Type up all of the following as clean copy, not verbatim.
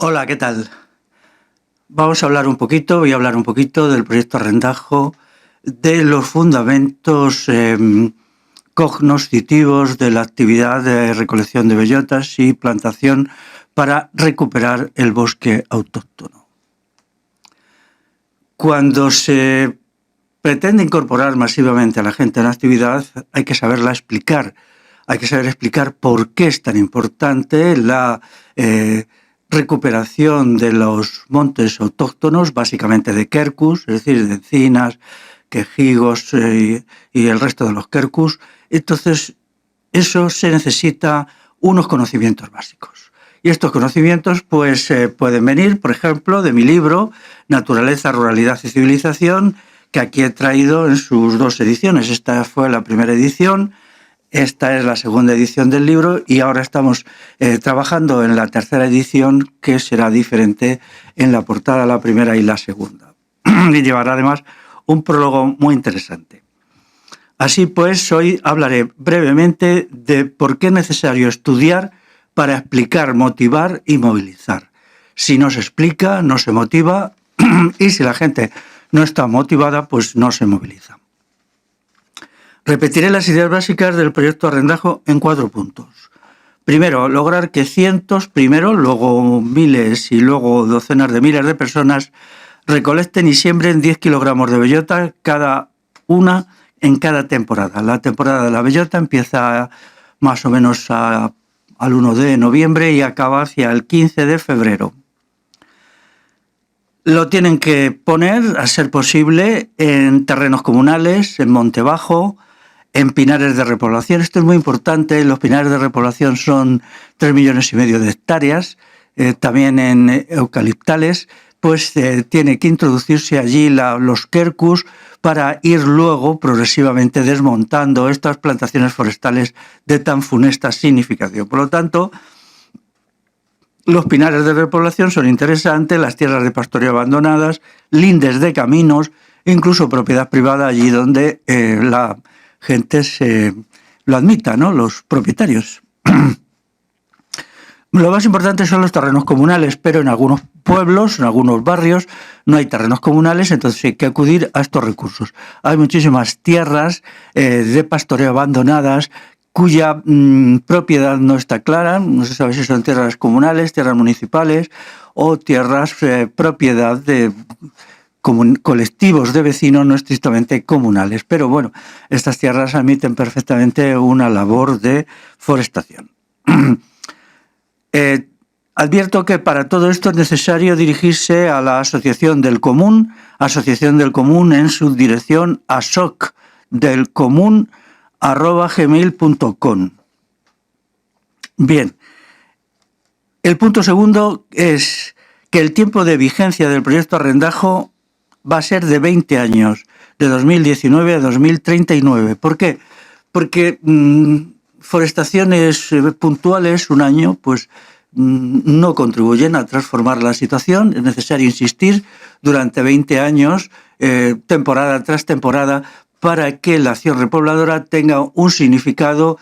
Hola, ¿qué tal? Voy a hablar un poquito del proyecto Arrendajo, de los fundamentos cognoscitivos de la actividad de recolección de bellotas y plantación para recuperar el bosque autóctono. Cuando se pretende incorporar masivamente a la gente en la actividad, hay que saberla explicar. Hay que saber explicar por qué es tan importante la recuperación de los montes autóctonos, básicamente de quercus, es decir, de encinas, quejigos y el resto de los quercus. Entonces, eso se necesita unos conocimientos básicos. Y estos conocimientos pues pueden venir, por ejemplo, de mi libro Naturaleza, Ruralidad y Civilización, que aquí he traído en sus dos ediciones. Esta fue la primera edición, esta es la segunda edición del libro y ahora estamos trabajando en la tercera edición, que será diferente en la portada, la primera y la segunda. Y llevará además un prólogo muy interesante. Así pues, hoy hablaré brevemente de por qué es necesario estudiar para explicar, motivar y movilizar. Si no se explica, no se motiva y si la gente no está motivada, pues no se moviliza. Repetiré las ideas básicas del proyecto Arrendajo en 4 puntos. Primero, lograr que cientos, primero, luego miles y luego docenas de miles de personas recolecten y siembren 10 kilogramos de bellota cada una en cada temporada. La temporada de la bellota empieza más o menos al 1 de noviembre y acaba hacia el 15 de febrero. Lo tienen que poner, a ser posible, en terrenos comunales, en monte bajo, en pinares de repoblación. Esto es muy importante. Los pinares de repoblación son 3,5 millones de hectáreas. También en eucaliptales, pues tiene que introducirse allí los quercus para ir luego progresivamente desmontando estas plantaciones forestales de tan funesta significación. Por lo tanto, los pinares de repoblación son interesantes, las tierras de pastoreo abandonadas, lindes de caminos, incluso propiedad privada allí donde la gente lo admita, ¿no? Los propietarios. Lo más importante son los terrenos comunales, pero en algunos pueblos, en algunos barrios, no hay terrenos comunales, entonces hay que acudir a estos recursos. Hay muchísimas tierras de pastoreo abandonadas cuya propiedad no está clara, no se sabe si son tierras comunales, tierras municipales o tierras propiedad de colectivos de vecinos no estrictamente comunales. Pero bueno, estas tierras admiten perfectamente una labor de forestación. Advierto que para todo esto es necesario dirigirse a la Asociación del Común en su dirección asocdelcomun@gmail.com. Bien, el punto segundo es que el tiempo de vigencia del proyecto Arrendajo va a ser de 20 años, de 2019 a 2039. ¿Por qué? Porque forestaciones puntuales, un año, pues no contribuyen a transformar la situación. Es necesario insistir durante 20 años, temporada tras temporada, para que la acción repobladora tenga un significado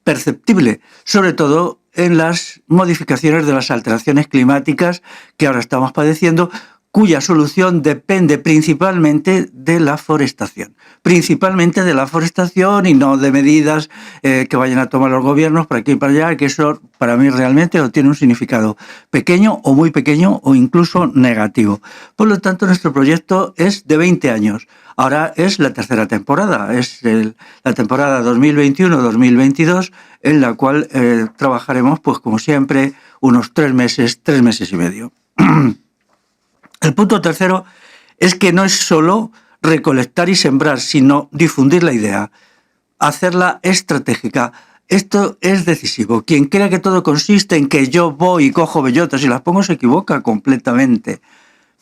perceptible, sobre todo en las modificaciones de las alteraciones climáticas que ahora estamos padeciendo, cuya solución depende principalmente de la forestación. Principalmente de la forestación y no de medidas que vayan a tomar los gobiernos para aquí y para allá, que eso para mí realmente no tiene un significado pequeño o muy pequeño o incluso negativo. Por lo tanto, nuestro proyecto es de 20 años. Ahora es la tercera temporada, es la temporada 2021-2022, en la cual trabajaremos, pues como siempre, unos 3 meses y medio. El punto tercero es que no es solo recolectar y sembrar, sino difundir la idea, hacerla estratégica. Esto es decisivo. Quien crea que todo consiste en que yo voy y cojo bellotas y las pongo se equivoca completamente,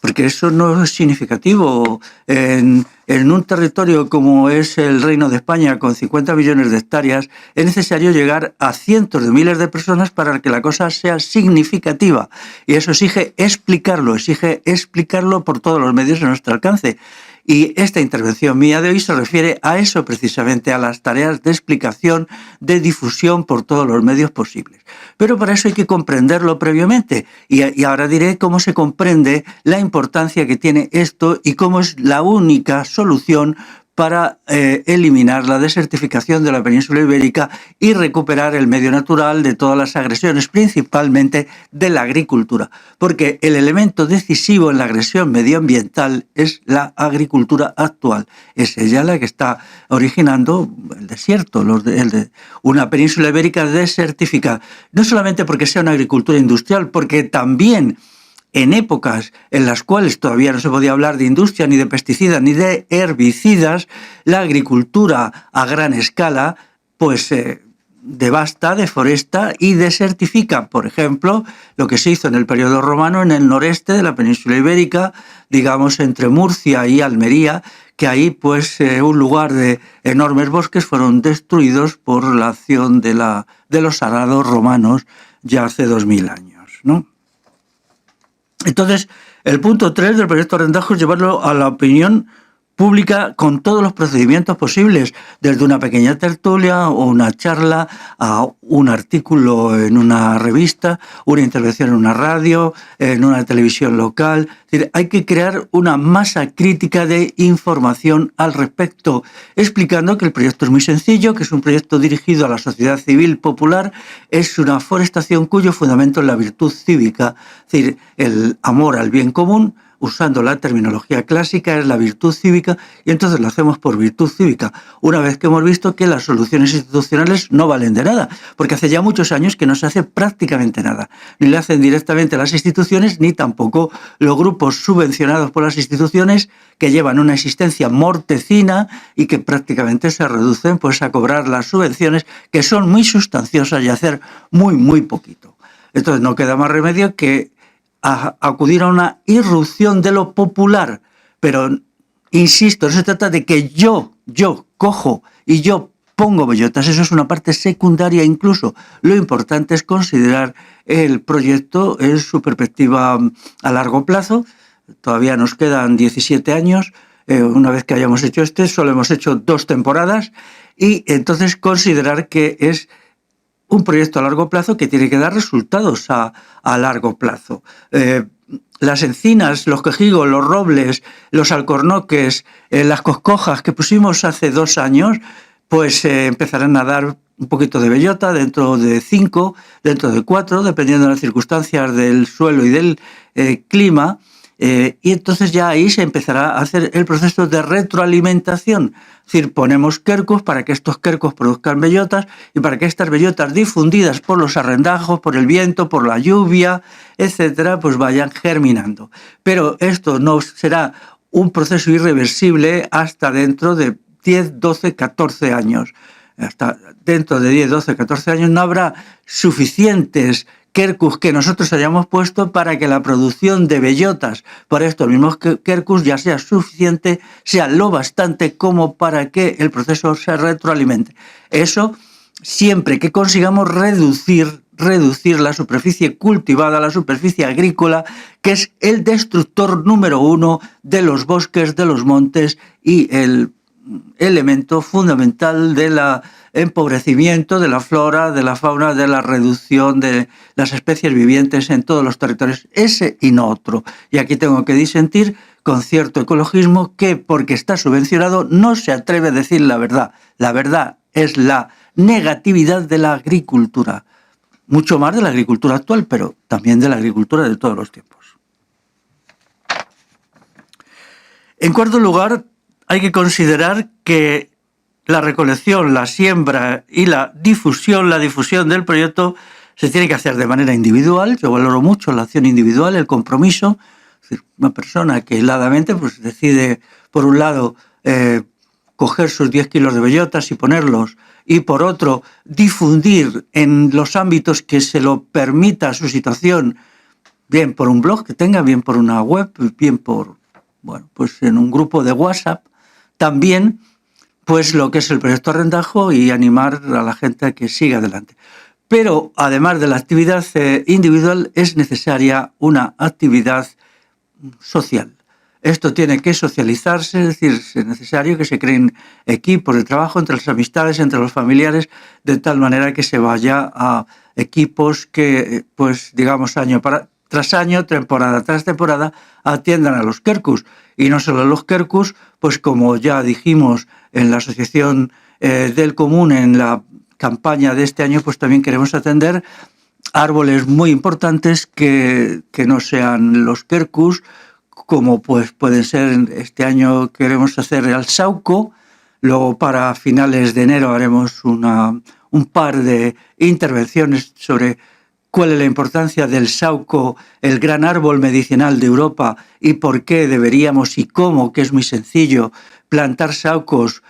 porque eso no es significativo. En un territorio como es el Reino de España, con 50 millones de hectáreas, es necesario llegar a cientos de miles de personas para que la cosa sea significativa. Y eso exige explicarlo por todos los medios a nuestro alcance. Y esta intervención mía de hoy se refiere a eso precisamente, a las tareas de explicación, de difusión por todos los medios posibles. Pero para eso hay que comprenderlo previamente y ahora diré cómo se comprende la importancia que tiene esto y cómo es la única solución para eliminar la desertificación de la península ibérica y recuperar el medio natural de todas las agresiones, principalmente de la agricultura. Porque el elemento decisivo en la agresión medioambiental es la agricultura actual. Es ella la que está originando el desierto, una península ibérica desertificada. No solamente porque sea una agricultura industrial, porque también en épocas en las cuales todavía no se podía hablar de industria, ni de pesticidas, ni de herbicidas, la agricultura a gran escala pues devasta, deforesta y desertifica. Por ejemplo, lo que se hizo en el periodo romano en el noreste de la península ibérica, digamos entre Murcia y Almería, que ahí pues un lugar de enormes bosques fueron destruidos por la acción de los arados romanos ya hace 2000 años, ¿no? Entonces, el punto 3 del proyecto Rendajo es llevarlo a la opinión pública con todos los procedimientos posibles, desde una pequeña tertulia o una charla a un artículo en una revista, una intervención en una radio, en una televisión local. Es decir, hay que crear una masa crítica de información al respecto, explicando que el proyecto es muy sencillo, que es un proyecto dirigido a la sociedad civil popular, es una forestación cuyo fundamento es la virtud cívica, es decir, el amor al bien común. Usando la terminología clásica, es la virtud cívica, y entonces lo hacemos por virtud cívica, una vez que hemos visto que las soluciones institucionales no valen de nada, porque hace ya muchos años que no se hace prácticamente nada, ni le hacen directamente las instituciones, ni tampoco los grupos subvencionados por las instituciones que llevan una existencia mortecina y que prácticamente se reducen pues a cobrar las subvenciones, que son muy sustanciosas y hacer muy, muy poquito. Entonces no queda más remedio que a acudir a una irrupción de lo popular, pero insisto, no se trata de que yo cojo y yo pongo bellotas, eso es una parte secundaria incluso. Lo importante es considerar el proyecto en su perspectiva a largo plazo. Todavía nos quedan 17 años, una vez que hayamos hecho solo hemos hecho 2 temporadas, y entonces considerar que es un proyecto a largo plazo que tiene que dar resultados a largo plazo. Las encinas, los quejigos, los robles, los alcornoques, las coscojas que pusimos hace 2 años, pues empezarán a dar un poquito de bellota dentro de 5, dentro de 4, dependiendo de las circunstancias del suelo y del clima. Y entonces ya ahí se empezará a hacer el proceso de retroalimentación. Es decir, ponemos quercus para que estos quercus produzcan bellotas y para que estas bellotas difundidas por los arrendajos, por el viento, por la lluvia, etcétera, pues vayan germinando. Pero esto no será un proceso irreversible hasta dentro de 10, 12, 14 años. Hasta dentro de 10, 12, 14 años no habrá suficientes quercus que nosotros hayamos puesto para que la producción de bellotas por estos mismos quercus ya sea suficiente, sea lo bastante como para que el proceso se retroalimente. Eso siempre que consigamos reducir la superficie cultivada, la superficie agrícola, que es el destructor número 1 de los bosques, de los montes y el elemento fundamental del empobrecimiento de la flora, de la fauna, de la reducción de las especies vivientes en todos los territorios, ese y no otro. Y aquí tengo que disentir con cierto ecologismo que, porque está subvencionado, no se atreve a decir la verdad. La verdad es la negatividad de la agricultura, mucho más de la agricultura actual, pero también de la agricultura de todos los tiempos. En cuarto lugar, hay que considerar que la recolección, la siembra y la difusión del proyecto se tiene que hacer de manera individual. Yo valoro mucho la acción individual, el compromiso. Es decir, una persona que heladamente pues, decide, por un lado, coger sus 10 kilos de bellotas y ponerlos, y por otro, difundir en los ámbitos que se lo permita su situación, bien por un blog que tenga, bien por una web, bien por, pues en un grupo de WhatsApp, también pues lo que es el proyecto Arrendajo y animar a la gente a que siga adelante. Pero además de la actividad individual es necesaria una actividad social. Esto tiene que socializarse, es decir, es necesario que se creen equipos de trabajo entre las amistades, entre los familiares, de tal manera que se vaya a equipos que, pues, digamos, tras año, temporada tras temporada, atiendan a los quercus. Y no solo a los quercus, pues como ya dijimos en la Asociación del Común, en la campaña de este año, pues también queremos atender árboles muy importantes que no sean los quercus, como pues pueden ser, este año queremos hacer el sauco, luego para finales de enero haremos un par de intervenciones sobre cuál es la importancia del sauco, el gran árbol medicinal de Europa, y por qué deberíamos y cómo, que es muy sencillo, plantar saucos,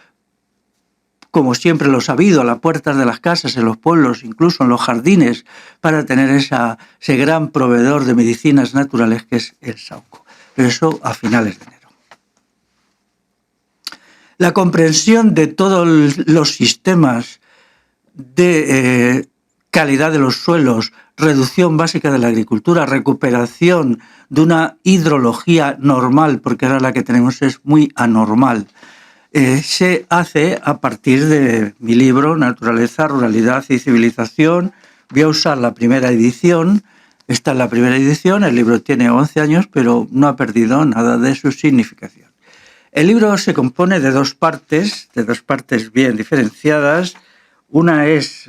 como siempre lo ha habido, a las puertas de las casas, en los pueblos, incluso en los jardines, para tener ese gran proveedor de medicinas naturales que es el sauco. Pero eso a finales de enero. La comprensión de todos los sistemas de calidad de los suelos, reducción básica de la agricultura, recuperación de una hidrología normal, porque ahora la que tenemos es muy anormal, se hace a partir de mi libro Naturaleza, Ruralidad y Civilización. Voy a usar la primera edición. Esta es la primera edición, el libro tiene 11 años, pero no ha perdido nada de su significación. El libro se compone de dos partes bien diferenciadas. Una es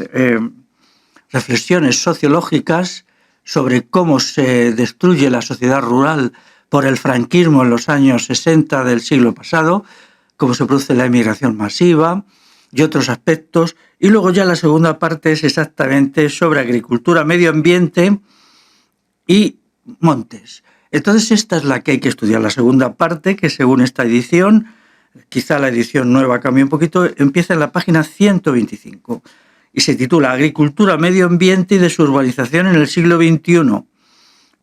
reflexiones sociológicas sobre cómo se destruye la sociedad rural por el franquismo en los años 60 del siglo pasado, cómo se produce la emigración masiva y otros aspectos. Y luego ya la segunda parte es exactamente sobre agricultura, medio ambiente y montes. Entonces esta es la que hay que estudiar. La segunda parte, que según esta edición, quizá la edición nueva cambie un poquito, empieza en la página 125 y se titula Agricultura, medio ambiente y desurbanización en el siglo XXI,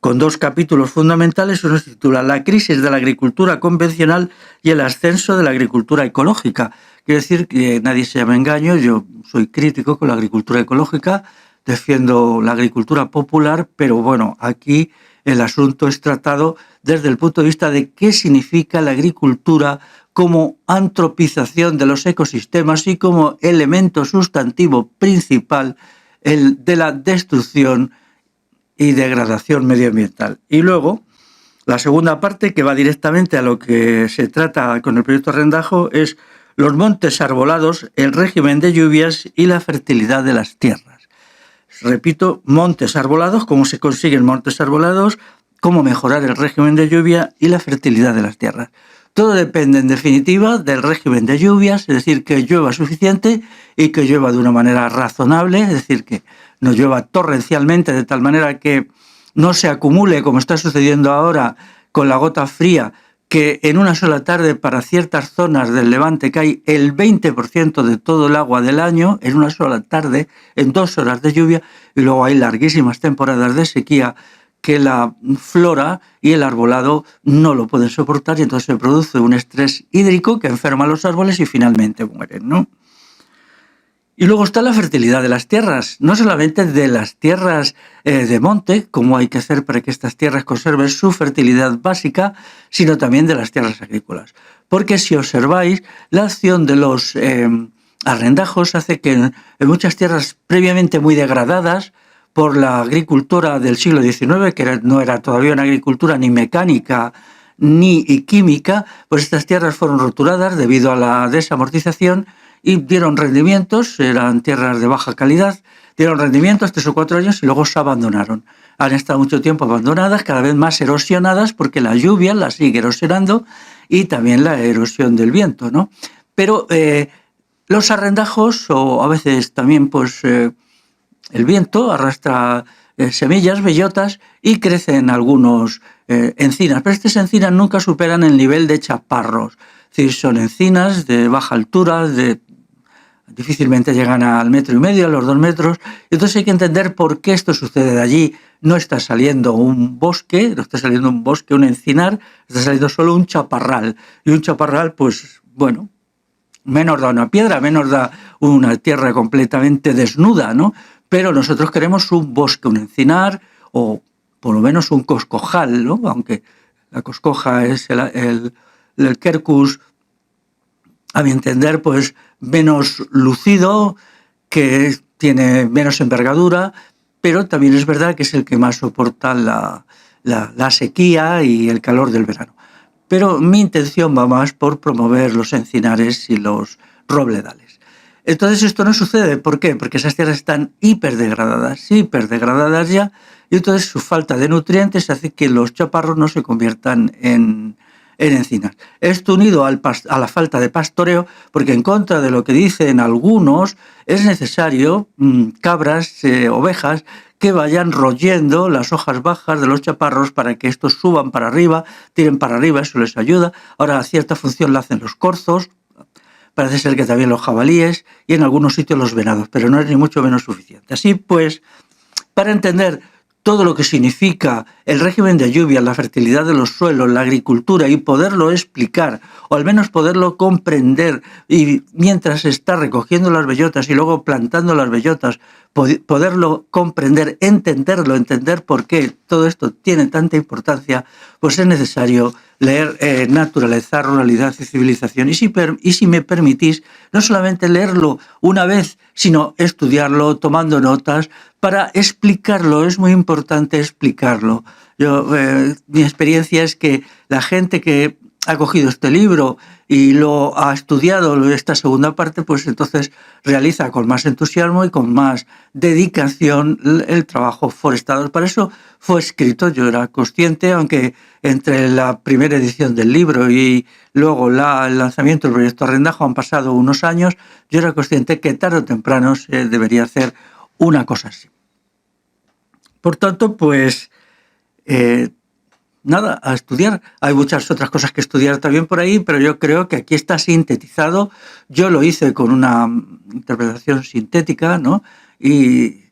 con dos capítulos fundamentales. Uno se titula La crisis de la agricultura convencional y el ascenso de la agricultura ecológica. Quiero decir que nadie se llame engaño, yo soy crítico con la agricultura ecológica, defiendo la agricultura popular, pero bueno, aquí el asunto es tratado desde el punto de vista de qué significa la agricultura como antropización de los ecosistemas y como elemento sustantivo principal de la destrucción y degradación medioambiental. Y luego, la segunda parte, que va directamente a lo que se trata con el proyecto Rendajo, es los montes arbolados, el régimen de lluvias y la fertilidad de las tierras. Repito, montes arbolados, cómo se consiguen montes arbolados, cómo mejorar el régimen de lluvia y la fertilidad de las tierras. Todo depende, en definitiva, del régimen de lluvias, es decir, que llueva suficiente y que llueva de una manera razonable, es decir, que no llueva torrencialmente de tal manera que no se acumule, como está sucediendo ahora con la gota fría, que en una sola tarde para ciertas zonas del Levante cae el 20% de todo el agua del año, en una sola tarde, en 2 horas de lluvia, y luego hay larguísimas temporadas de sequía que la flora y el arbolado no lo pueden soportar y entonces se produce un estrés hídrico que enferma a los árboles y finalmente mueren, ¿no? Y luego está la fertilidad de las tierras, no solamente de las tierras de monte, como hay que hacer para que estas tierras conserven su fertilidad básica, sino también de las tierras agrícolas. Porque si observáis, la acción de los arrendajos hace que en muchas tierras previamente muy degradadas por la agricultura del siglo XIX, que no era todavía una agricultura ni mecánica ni química, pues estas tierras fueron roturadas debido a la desamortización y dieron rendimientos, eran tierras de baja calidad, dieron rendimientos 3 o 4 años y luego se abandonaron. Han estado mucho tiempo abandonadas, cada vez más erosionadas, porque la lluvia las sigue erosionando y también la erosión del viento, ¿no? Pero los arrendajos, o a veces también pues el viento arrastra semillas, bellotas, y crecen algunos encinas, pero estas encinas nunca superan el nivel de chaparros. Es decir, son encinas de baja altura, difícilmente llegan al 1,5 metros, a los 2 metros. Entonces hay que entender por qué esto sucede. De allí no está saliendo un bosque, un encinar, está saliendo solo un chaparral. Y un chaparral, pues bueno, menos da una piedra, menos da una tierra completamente desnuda, ¿no? Pero nosotros queremos un bosque, un encinar, o por lo menos un coscojal, ¿no? Aunque La coscoja es el quercus, a mi entender, pues menos lucido, que tiene menos envergadura, pero también es verdad que es el que más soporta la sequía y el calor del verano. Pero mi intención va más por promover los encinares y los robledales. Entonces esto no sucede, ¿por qué? Porque esas tierras están hiperdegradadas ya, y entonces su falta de nutrientes hace que los chaparros no se conviertan en encinas. Esto unido a la falta de pastoreo, porque en contra de lo que dicen algunos, es necesario cabras, ovejas, que vayan royendo las hojas bajas de los chaparros para que estos suban para arriba, tiren para arriba, eso les ayuda. Ahora, cierta función la hacen los corzos, parece ser que también los jabalíes y en algunos sitios los venados, pero no es ni mucho menos suficiente. Así pues, para entender todo lo que significa el régimen de lluvia, la fertilidad de los suelos, la agricultura y poderlo explicar, o al menos poderlo comprender, y mientras se está recogiendo las bellotas y luego plantando las bellotas, poderlo comprender, entenderlo, entender por qué todo esto tiene tanta importancia, pues es necesario leer Naturaleza, Ruralidad y Civilización. Y si me permitís, no solamente leerlo una vez, sino estudiarlo, tomando notas, para explicarlo. Es muy importante explicarlo. Mi experiencia es que la gente que ha cogido este libro y lo ha estudiado, esta segunda parte, pues entonces realiza con más entusiasmo y con más dedicación el trabajo forestal. Para eso fue escrito. Yo era consciente, aunque entre la primera edición del libro y luego el lanzamiento del proyecto Arrendajo han pasado unos años, yo era consciente que tarde o temprano se debería hacer una cosa así. Por tanto, pues nada, a estudiar. Hay muchas otras cosas que estudiar también por ahí, pero yo creo que aquí está sintetizado. Yo lo hice con una interpretación sintética, ¿no? Y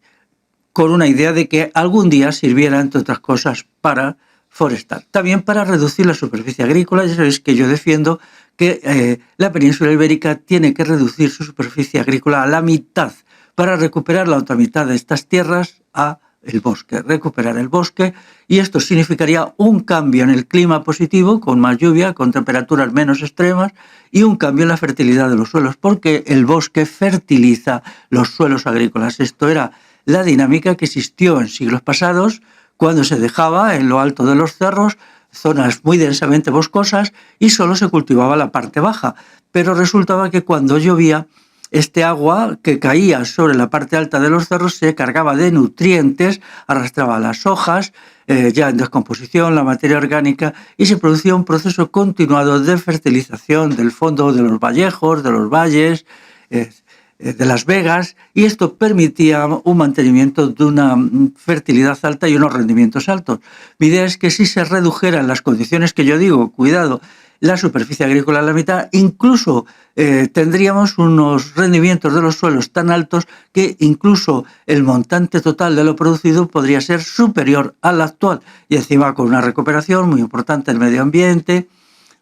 con una idea de que algún día sirviera, entre otras cosas, para forestar. También para reducir la superficie agrícola. Ya sabéis que yo defiendo que la península ibérica tiene que reducir su superficie agrícola a la mitad para recuperar la otra mitad de estas tierras a el bosque, recuperar el bosque, y esto significaría un cambio en el clima positivo, con más lluvia, con temperaturas menos extremas, y un cambio en la fertilidad de los suelos, porque el bosque fertiliza los suelos agrícolas. Esto era la dinámica que existió en siglos pasados, cuando se dejaba en lo alto de los cerros zonas muy densamente boscosas y solo se cultivaba la parte baja, pero resultaba que cuando llovía, este agua que caía sobre la parte alta de los cerros se cargaba de nutrientes, arrastraba las hojas, ya en descomposición, la materia orgánica, y se producía un proceso continuado de fertilización del fondo de los vallejos, de los valles, de las vegas, y esto permitía un mantenimiento de una fertilidad alta y unos rendimientos altos. Mi idea es que si se redujeran las condiciones que yo digo, cuidado, la superficie agrícola a la mitad, incluso tendríamos unos rendimientos de los suelos tan altos que incluso el montante total de lo producido podría ser superior al actual, y encima con una recuperación muy importante del medio ambiente,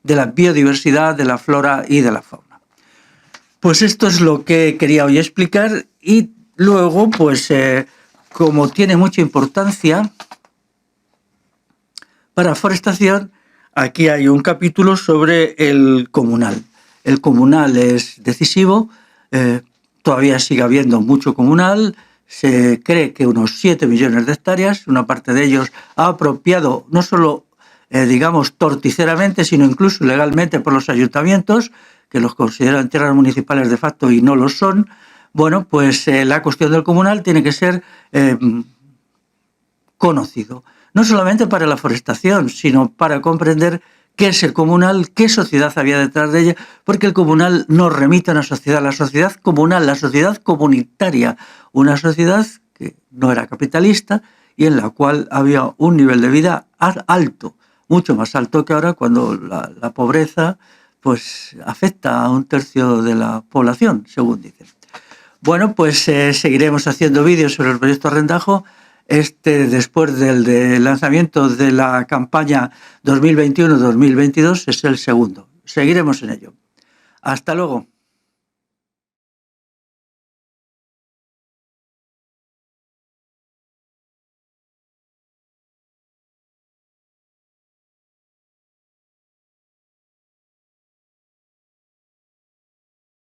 de la biodiversidad, de la flora y de la fauna. Pues esto es lo que quería hoy explicar, y luego, pues como tiene mucha importancia para forestación, aquí hay un capítulo sobre el comunal. El comunal es decisivo, todavía sigue habiendo mucho comunal, se cree que unos 7 millones de hectáreas, una parte de ellos ha apropiado no solo, digamos, torticeramente, sino incluso legalmente por los ayuntamientos, que los consideran tierras municipales de facto y no lo son. Bueno, pues la cuestión del comunal tiene que ser conocido, no solamente para la forestación, sino para comprender qué es el comunal, qué sociedad había detrás de ella, porque el comunal nos remite a una sociedad, la sociedad comunal, la sociedad comunitaria, una sociedad que no era capitalista y en la cual había un nivel de vida alto, mucho más alto que ahora, cuando la pobreza pues afecta a un tercio de la población, según dicen. Bueno, pues seguiremos haciendo vídeos sobre el proyecto Arrendajo. Después del lanzamiento de la campaña 2021-2022, es el segundo. Seguiremos en ello. Hasta luego.